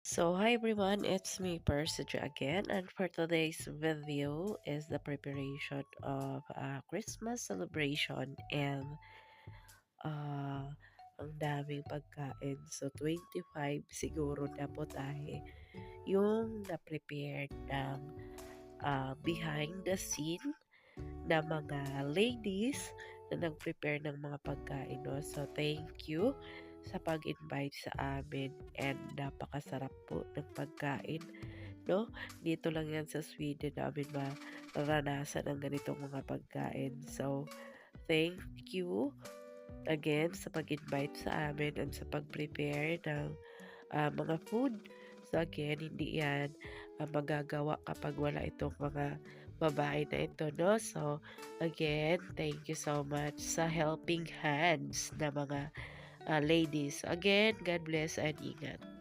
So hi everyone, it's me Persija again, and for today's video is the preparation of a Christmas celebration and uh, ang daming pagkain. So 25 siguro na po tayo yung na-prepared ng behind the scene na mga ladies na nag-prepare ng mga pagkain. No? So thank you sa pag-invite sa amin and napakasarap po ng pagkain. No? Dito lang yan sa Sweden namin maranasan ang ganitong mga pagkain. So, thank you again sa pag-invite sa amin and sa pag-prepare ng mga food. So again, hindi yan magagawa kapag wala itong mga babae na ito, no? So again, thank you so much sa helping hands na mga ladies. Again, God bless and ingat.